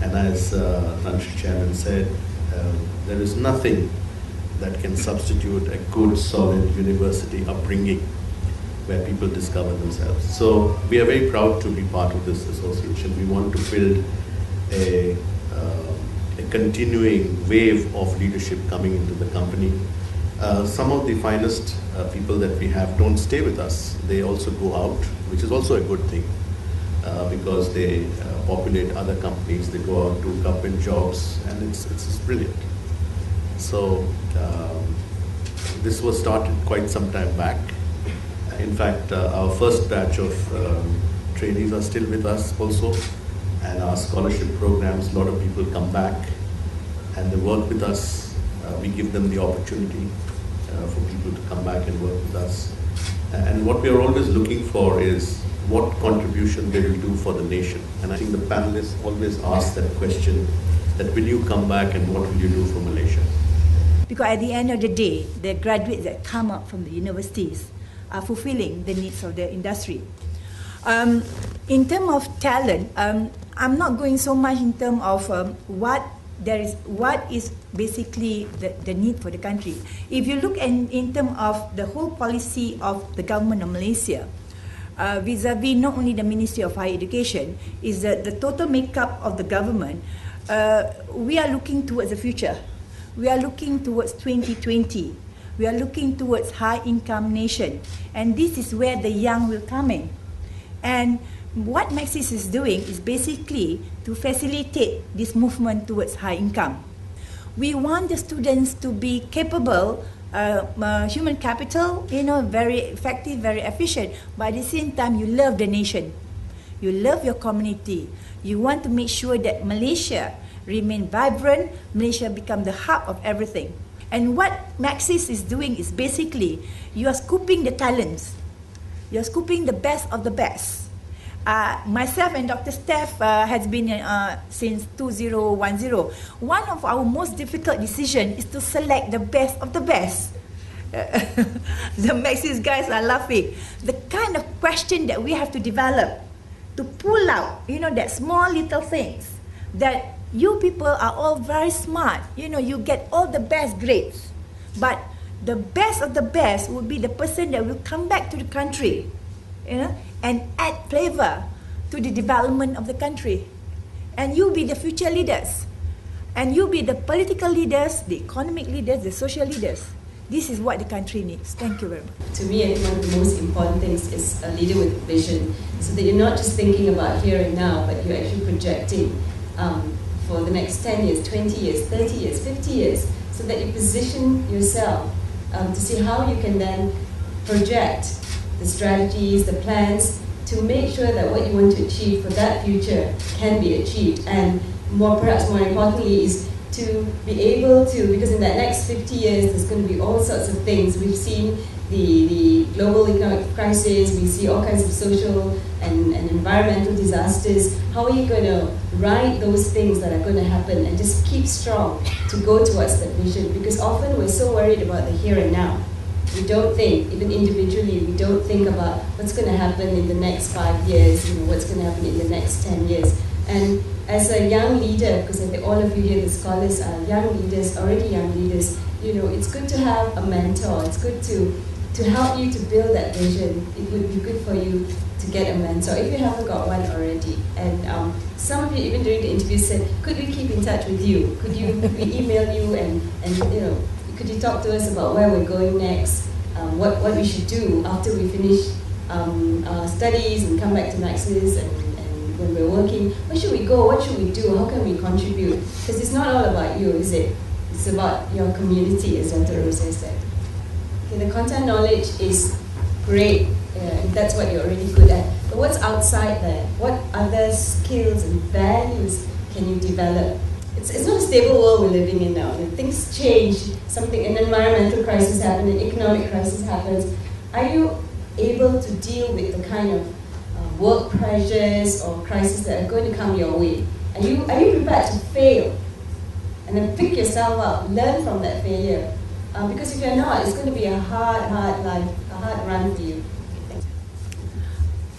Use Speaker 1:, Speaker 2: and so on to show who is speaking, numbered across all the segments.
Speaker 1: And as Tan Sri Chairman said, there is nothing that can substitute a good, solid university upbringing where people discover themselves. So we are very proud to be part of this association. We want to build a continuing wave of leadership coming into the company. Some of the finest people that we have don't stay with us. They also go out, which is also a good thing because they populate other companies. They go out to government jobs, and it's brilliant. So this was started quite some time back. In fact, our first batch of trainees are still with us also, and our scholarship programs, a lot of people come back and they work with us. We give them the opportunity for people to come back and work with us. And what we are always looking for is what contribution they will do for the nation. And I think the panelists always ask that question, that will you come back and what will you do for Malaysia?
Speaker 2: Because at the end of the day, the graduates that come up from the universities are fulfilling the needs of the industry. In terms of talent, I'm not going so much in terms of what is basically the need for the country. If you look in terms of the whole policy of the government of Malaysia, vis-a-vis not only the Ministry of Higher Education, is that the total makeup of the government, we are looking towards the future. We are looking towards 2020. We are looking towards high-income nation. And this is where the young will come in. And what Maxis is doing is basically to facilitate this movement towards high income. We want the students to be capable, human capital, very effective, very efficient, but at the same time you love the nation. You love your community. You want to make sure that Malaysia remain vibrant, Malaysia become the hub of everything. And what Maxis is doing is basically, you are scooping the talents. You are scooping the best of the best. Myself and Dr. Steph has been since 2010. One of our most difficult decisions is to select the best of the best. The Maxis guys are laughing. The kind of question that we have to develop to pull out, that small little things that you people are all very smart. You get all the best grades. But the best of the best would be the person that will come back to the country, and add flavor to the development of the country. And you be the future leaders. And you be the political leaders, the economic leaders, the social leaders. This is what the country needs. Thank you very much.
Speaker 3: To me, I think one of the most important things is a leader with vision, so that you're not just thinking about here and now, but you're actually projecting for the next 10 years, 20 years, 30 years, 50 years, so that you position yourself to see how you can then project the strategies, the plans, to make sure that what you want to achieve for that future can be achieved. And perhaps more importantly is to be able to, because in that next 50 years there's going to be all sorts of things. We've seen the global economic crisis, we see all kinds of social and environmental disasters. How are you going to ride those things that are going to happen and just keep strong to go towards that vision? Because often we're so worried about the here and now. We don't think, even individually, we don't think about what's going to happen in the next 5 years, what's going to happen in the next 10 years. And as a young leader, because I think all of you here, the scholars, are young leaders, already young leaders, it's good to have a mentor. It's good to help you to build that vision. It would be good for you to get a mentor if you haven't got one already. And some of you, even during the interview, said, could we keep in touch with you? Could we email you and could you talk to us about where we're going next, what we should do after we finish our studies and come back to Maxis and when we're working? Where should we go? What should we do? How can we contribute? Because it's not all about you, is it? It's about your community, as Dr. Rose said. Okay, the content knowledge is great. That's what you're already good at. But what's outside there? What other skills and values can you develop? It's not a stable world we're living in now. Things change. An environmental crisis happens, an economic crisis happens. Are you able to deal with the kind of work pressures or crises that are going to come your way? Are you prepared to fail? And then pick yourself up, learn from that failure. Because if you're not, it's going to be a hard life, a hard run for you.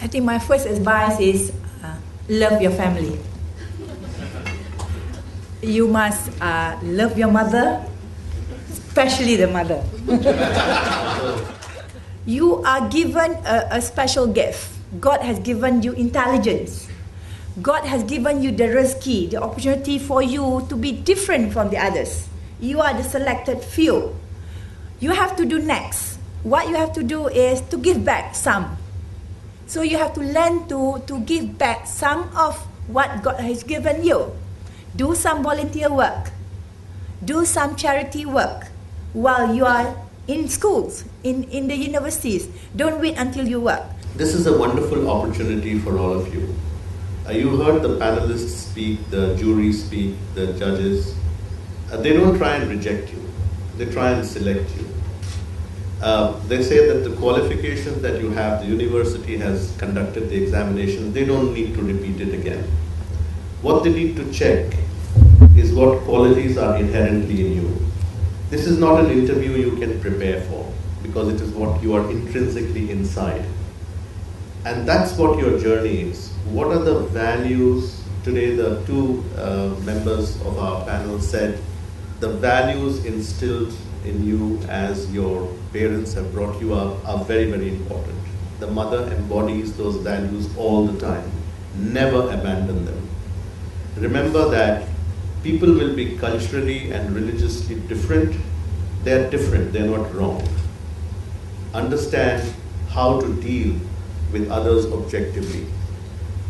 Speaker 2: I think my first advice is love your family. you must love your mother, especially the mother. You are given a special gift. God has given you intelligence. God has given you the rizki, the opportunity for you to be different from the others. You are the selected few. You have to do next. What you have to do is to give back some. So you have to learn to give back some of what God has given you. Do some volunteer work. Do some charity work while you are in schools, in the universities. Don't wait until you work.
Speaker 1: This is a wonderful opportunity for all of you. You heard the panelists speak, the jury speak, the judges. They don't try and reject you. They try and select you. They say that the qualifications that you have, the university has conducted the examination, they don't need to repeat it again. What they need to check is what qualities are inherently in you. This is not an interview you can prepare for, because it is what you are intrinsically inside. And that's what your journey is. What are the values? Today the two members of our panel said the values instilled in you as your parents have brought you up are very, very important. The mother embodies those values all the time. Never abandon them. Remember that people will be culturally and religiously different. They're different, they're not wrong. Understand how to deal with others objectively.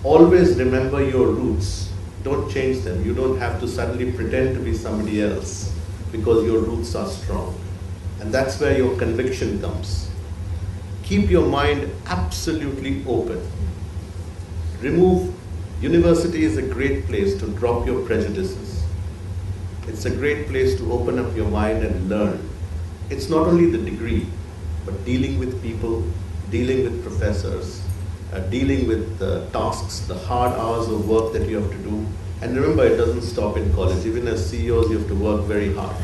Speaker 1: Always remember your roots. Don't change them. You don't have to suddenly pretend to be somebody else because your roots are strong. And that's where your conviction comes. Keep your mind absolutely open. University is a great place to drop your prejudices. It's a great place to open up your mind and learn. It's not only the degree, but dealing with people, dealing with professors, dealing with tasks, the hard hours of work that you have to do. And remember, it doesn't stop in college. Even as CEOs, you have to work very hard,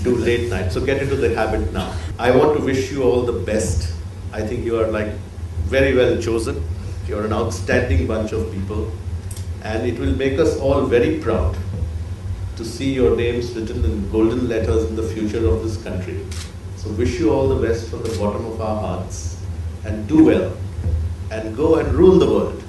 Speaker 1: do late nights. So get into the habit now. I want to wish you all the best. I think you are like very well chosen. You're an outstanding bunch of people. And it will make us all very proud to see your names written in golden letters in the future of this country. So wish you all the best from the bottom of our hearts. And do well. And go and rule the world.